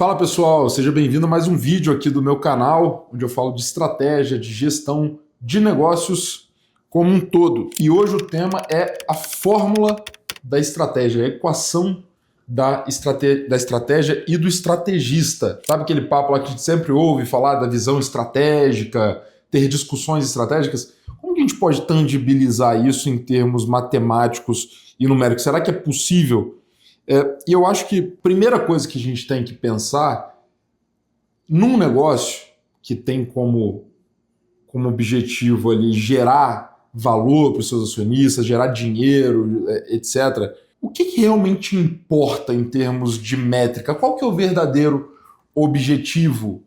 Fala pessoal, seja bem-vindo a mais um vídeo aqui do meu canal, onde eu falo de estratégia, de gestão de negócios como um todo. E hoje o tema é a fórmula da estratégia, a equação da estratégia e do estrategista. Sabe aquele papo lá que a gente sempre ouve falar da visão estratégica, ter discussões estratégicas? Como que a gente pode tangibilizar isso em termos matemáticos e numéricos? Será que é possível? E eu acho que a primeira coisa que a gente tem que pensar num negócio que tem como objetivo ali gerar valor para os seus acionistas, gerar dinheiro, etc. O que realmente importa em termos de métrica? Qual que é o verdadeiro objetivo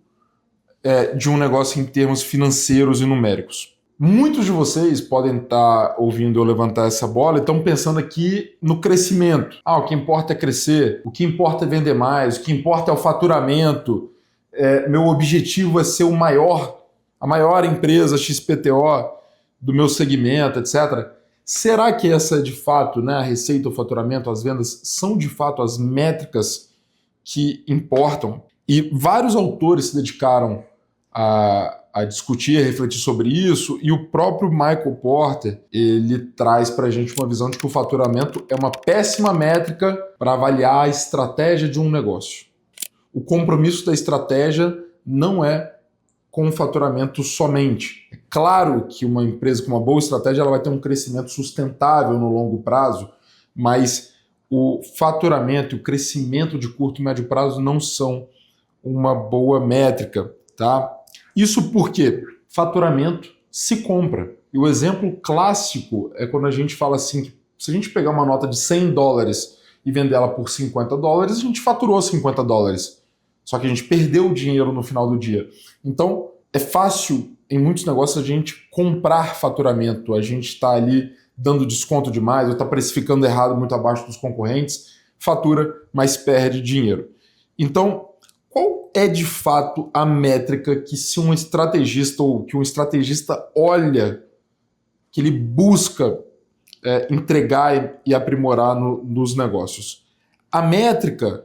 de um negócio em termos financeiros e numéricos? Muitos de vocês podem estar ouvindo eu levantar essa bola e estão pensando aqui no crescimento. O que importa é crescer, o que importa é vender mais, o que importa é o faturamento, meu objetivo é ser a maior empresa XPTO do meu segmento, etc. Será que essa de fato, né, a receita, o faturamento, as vendas, são de fato as métricas que importam? E vários autores se dedicaram a discutir, a refletir sobre isso, e o próprio Michael Porter, ele traz para a gente uma visão de que o faturamento é uma péssima métrica para avaliar a estratégia de um negócio. O compromisso da estratégia não é com o faturamento somente. É claro que uma empresa com uma boa estratégia ela vai ter um crescimento sustentável no longo prazo, mas o faturamento e o crescimento de curto e médio prazo não são uma boa métrica, tá? Isso porque faturamento se compra. E o exemplo clássico é quando a gente fala assim, que se a gente pegar uma nota de $100 e vender ela por $50, a gente faturou $50. Só que a gente perdeu o dinheiro no final do dia. Então, é fácil em muitos negócios a gente comprar faturamento. A gente está ali dando desconto demais, ou está precificando errado muito abaixo dos concorrentes, fatura, mas perde dinheiro. Então, qual é de fato a métrica que se um estrategista ou que um estrategista olha, que ele busca entregar e aprimorar nos negócios? A métrica,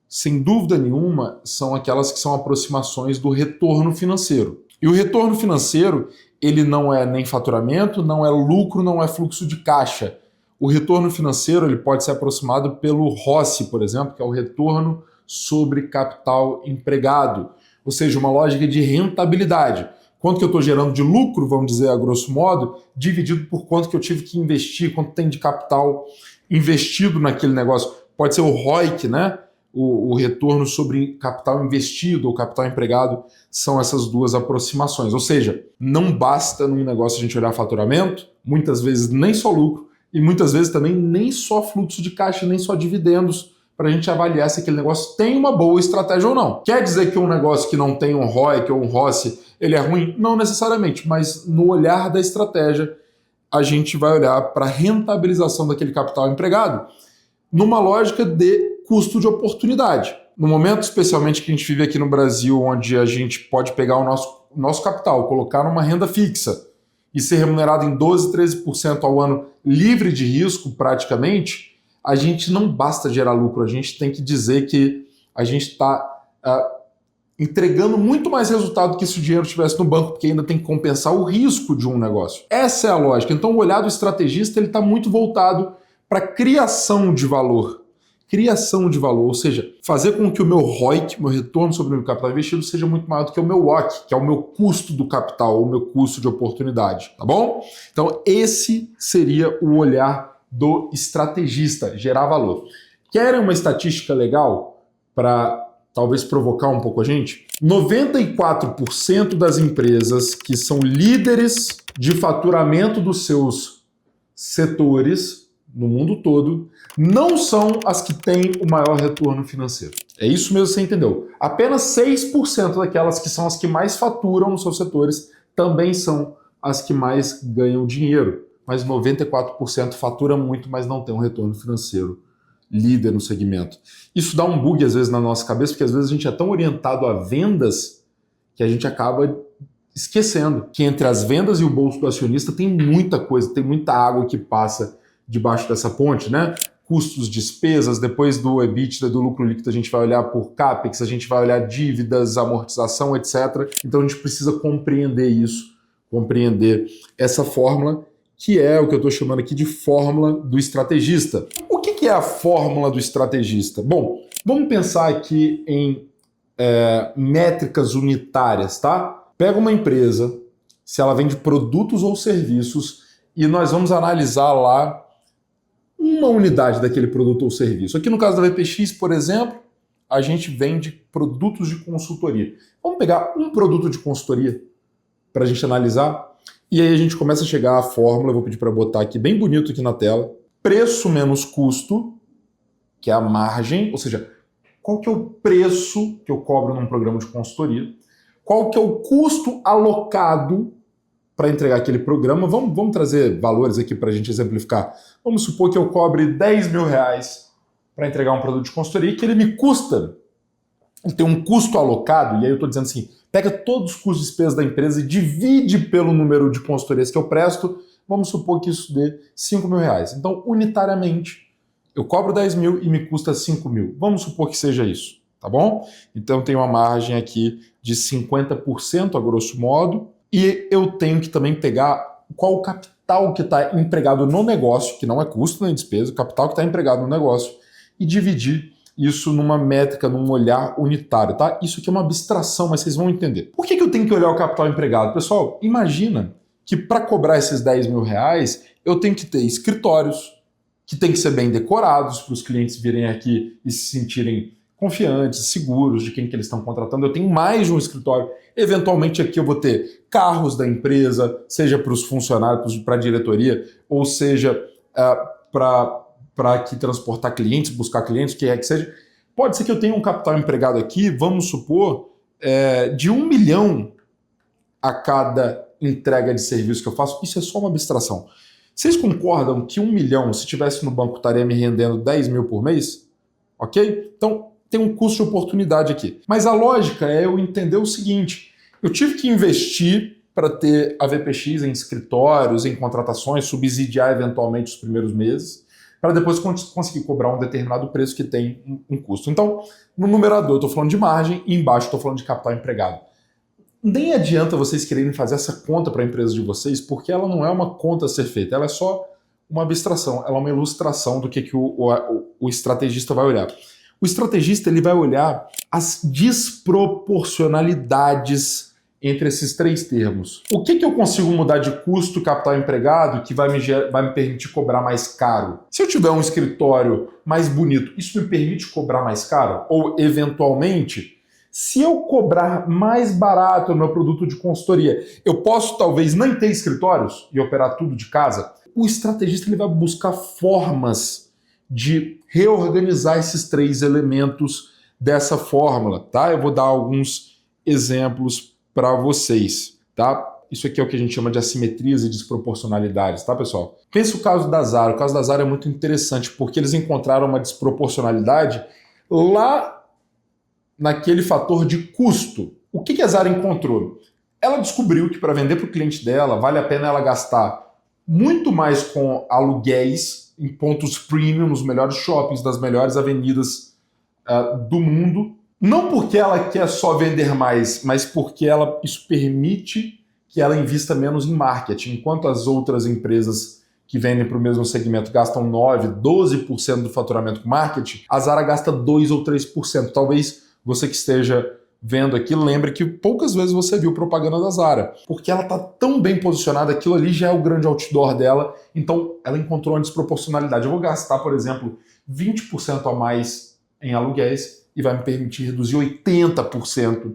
sem dúvida nenhuma, são aquelas que são aproximações do retorno financeiro. E o retorno financeiro, ele não é nem faturamento, não é lucro, não é fluxo de caixa. O retorno financeiro ele pode ser aproximado pelo ROCE, por exemplo, que é o retorno sobre capital empregado, ou seja, uma lógica de rentabilidade. Quanto que eu estou gerando de lucro, vamos dizer a grosso modo, dividido por quanto que eu tive que investir, quanto tem de capital investido naquele negócio. Pode ser o ROIC, né? O retorno sobre capital investido ou capital empregado, são essas duas aproximações. Ou seja, não basta num negócio a gente olhar faturamento, muitas vezes nem só lucro, e muitas vezes também nem só fluxo de caixa, nem só dividendos, para a gente avaliar se aquele negócio tem uma boa estratégia ou não. Quer dizer que um negócio que não tem um ROIC ou um ROCE, ele é ruim? Não necessariamente, mas no olhar da estratégia, a gente vai olhar para a rentabilização daquele capital empregado numa lógica de custo de oportunidade. No momento, especialmente, que a gente vive aqui no Brasil, onde a gente pode pegar o nosso capital, colocar numa renda fixa e ser remunerado em 12%, 13% ao ano, livre de risco praticamente, a gente não basta gerar lucro, a gente tem que dizer que a gente está entregando muito mais resultado que se o dinheiro estivesse no banco, porque ainda tem que compensar o risco de um negócio. Essa é a lógica. Então o olhar do estrategista está muito voltado para criação de valor. Criação de valor, ou seja, fazer com que o meu ROIC, meu retorno sobre o meu capital investido, seja muito maior do que o meu WACC, que é o meu custo do capital, o meu custo de oportunidade, tá bom? Então esse seria o olhar do estrategista, gerar valor. Querem uma estatística legal para talvez provocar um pouco a gente? 94% das empresas que são líderes de faturamento dos seus setores no mundo todo não são as que têm o maior retorno financeiro. É isso mesmo que você entendeu. Apenas 6% daquelas que são as que mais faturam nos seus setores também são as que mais ganham dinheiro. Mas 94% fatura muito, mas não tem um retorno financeiro líder no segmento. Isso dá um bug às vezes na nossa cabeça, porque às vezes a gente é tão orientado a vendas que a gente acaba esquecendo que entre as vendas e o bolso do acionista tem muita coisa, tem muita água que passa debaixo dessa ponte, né? custos, despesas, depois do EBITDA, do lucro líquido, a gente vai olhar por CAPEX, a gente vai olhar dívidas, amortização, etc. Então a gente precisa compreender isso, compreender essa fórmula, que é o que eu estou chamando aqui de fórmula do estrategista. O que é a fórmula do estrategista? Bom, vamos pensar aqui em métricas unitárias, tá? Pega uma empresa, se ela vende produtos ou serviços, e nós vamos analisar lá uma unidade daquele produto ou serviço. Aqui no caso da VPX, por exemplo, a gente vende produtos de consultoria. Vamos pegar um produto de consultoria para a gente analisar, e aí a gente começa a chegar à fórmula, eu vou pedir para botar aqui bem bonito aqui na tela, preço menos custo, que é a margem, ou seja, qual que é o preço que eu cobro num programa de consultoria, qual que é o custo alocado para entregar aquele programa. Vamos trazer valores aqui para a gente exemplificar. Vamos supor que eu cobre 10 mil reais para entregar um produto de consultoria e que ele me custa, ele tem um custo alocado, e aí eu estou dizendo assim, pega todos os custos e despesas da empresa e divide pelo número de consultorias que eu presto, vamos supor que isso dê 5 mil reais. Então, unitariamente, eu cobro 10 mil e me custa 5 mil. Vamos supor que seja isso, tá bom? Então, tem uma margem aqui de 50%, a grosso modo, e eu tenho que também pegar qual o capital que está empregado no negócio, que não é custo nem despesa, o capital que está empregado no negócio, e dividir isso numa métrica, num olhar unitário, tá? Isso aqui é uma abstração, mas vocês vão entender. Por que eu tenho que olhar o capital empregado? Pessoal, imagina que para cobrar esses 10 mil reais, eu tenho que ter escritórios que tem que ser bem decorados para os clientes virem aqui e se sentirem confiantes, seguros de quem que eles estão contratando. Eu tenho mais de um escritório. Eventualmente aqui eu vou ter carros da empresa, seja para os funcionários, para a diretoria, ou seja, para aqui transportar clientes, buscar clientes, o que é que seja. Pode ser que eu tenha um capital empregado aqui, vamos supor, de 1 milhão a cada entrega de serviço que eu faço. Isso é só uma abstração. Vocês concordam que 1 milhão, se tivesse no banco, estaria me rendendo 10 mil por mês? Ok? Então, tem um custo de oportunidade aqui. Mas a lógica é eu entender o seguinte, eu tive que investir para ter a VPX em escritórios, em contratações, subsidiar eventualmente os primeiros meses, para depois conseguir cobrar um determinado preço que tem um custo. Então, no numerador eu estou falando de margem e embaixo estou falando de capital empregado. Nem adianta vocês quererem fazer essa conta para a empresa de vocês, porque ela não é uma conta a ser feita, ela é só uma abstração, ela é uma ilustração do que o estrategista vai olhar. O estrategista ele vai olhar as desproporcionalidades entre esses três termos. O que eu consigo mudar de custo, capital empregado, que vai me permitir cobrar mais caro? Se eu tiver um escritório mais bonito, isso me permite cobrar mais caro? Ou, eventualmente, se eu cobrar mais barato o meu produto de consultoria, eu posso talvez nem ter escritórios e operar tudo de casa? O estrategista ele vai buscar formas de reorganizar esses três elementos dessa fórmula, tá? Eu vou dar alguns exemplos para vocês, tá? Isso aqui é o que a gente chama de assimetrias e desproporcionalidades, tá, pessoal? Pensa o caso da Zara. O caso da Zara é muito interessante porque eles encontraram uma desproporcionalidade lá naquele fator de custo. O que a Zara encontrou? Ela descobriu que para vender para o cliente dela vale a pena ela gastar muito mais com aluguéis em pontos premium, nos melhores shoppings, das melhores avenidas do mundo. Não porque ela quer só vender mais, mas porque isso permite que ela invista menos em marketing. Enquanto as outras empresas que vendem para o mesmo segmento gastam 9%, 12% do faturamento com marketing, a Zara gasta 2% ou 3%. Talvez você que esteja vendo aqui, lembre que poucas vezes você viu propaganda da Zara, porque ela está tão bem posicionada, aquilo ali já é o grande outdoor dela, então ela encontrou uma desproporcionalidade. Eu vou gastar, por exemplo, 20% a mais em aluguéis e vai me permitir reduzir 80%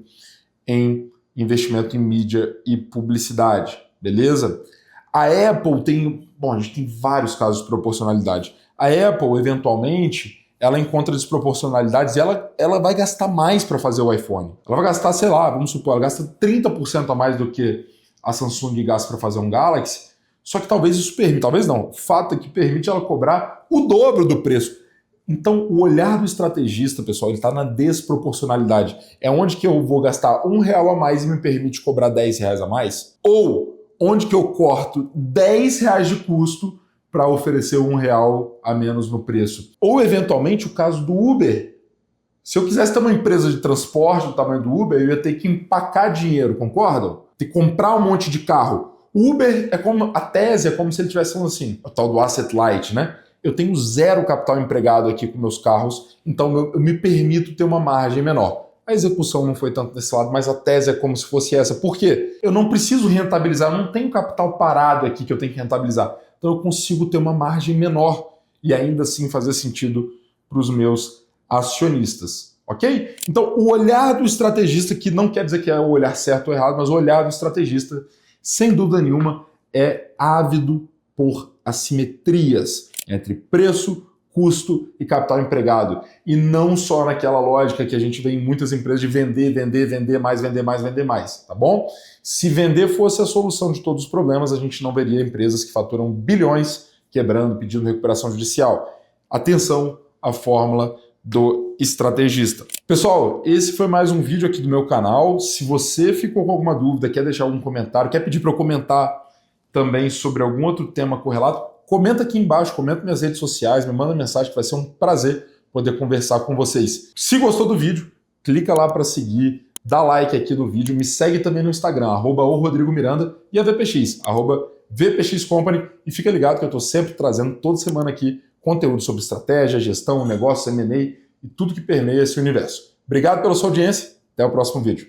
em investimento em mídia e publicidade, beleza? A Apple tem, a gente tem vários casos de proporcionalidade. A Apple, eventualmente, ela encontra desproporcionalidades e ela vai gastar mais para fazer o iPhone. Ela vai gastar, sei lá, vamos supor, ela gasta 30% a mais do que a Samsung gasta para fazer um Galaxy, só que talvez isso permita, talvez não, o fato é que permite ela cobrar o dobro do preço. Então, o olhar do estrategista, pessoal, ele está na desproporcionalidade. É onde que eu vou gastar R$1 a mais e me permite cobrar R$10 a mais? Ou onde que eu corto R$10 de custo para oferecer R$1 a menos no preço. Ou, eventualmente, o caso do Uber. Se eu quisesse ter uma empresa de transporte do tamanho do Uber, eu ia ter que empacar dinheiro, concordam? Ter que comprar um monte de carro. O Uber é como, a tese é como se ele estivesse falando assim, o tal do asset light, né? Eu tenho 0 capital empregado aqui com meus carros, então eu me permito ter uma margem menor. A execução não foi tanto desse lado, mas a tese é como se fosse essa. Por quê? Eu não preciso rentabilizar, eu não tenho capital parado aqui que eu tenho que rentabilizar. Então eu consigo ter uma margem menor e ainda assim fazer sentido para os meus acionistas, ok? Então o olhar do estrategista, que não quer dizer que é o olhar certo ou errado, mas o olhar do estrategista, sem dúvida nenhuma, é ávido por assimetrias entre preço, custo e capital empregado. E não só naquela lógica que a gente vê em muitas empresas de vender, vender, vender mais, vender mais, vender mais, tá bom? Se vender fosse a solução de todos os problemas, a gente não veria empresas que faturam bilhões quebrando, pedindo recuperação judicial. Atenção à fórmula do estrategista. Pessoal, esse foi mais um vídeo aqui do meu canal. Se você ficou com alguma dúvida, quer deixar algum comentário, quer pedir para eu comentar também sobre algum outro tema correlato, comenta aqui embaixo, comenta minhas redes sociais, me manda mensagem que vai ser um prazer poder conversar com vocês. Se gostou do vídeo, clica lá para seguir, dá like aqui no vídeo, me segue também no Instagram, @oRodrigoMiranda e a VPX, @VPXCompany, e fica ligado que eu estou sempre trazendo toda semana aqui conteúdo sobre estratégia, gestão, negócio, M&A e tudo que permeia esse universo. Obrigado pela sua audiência, até o próximo vídeo.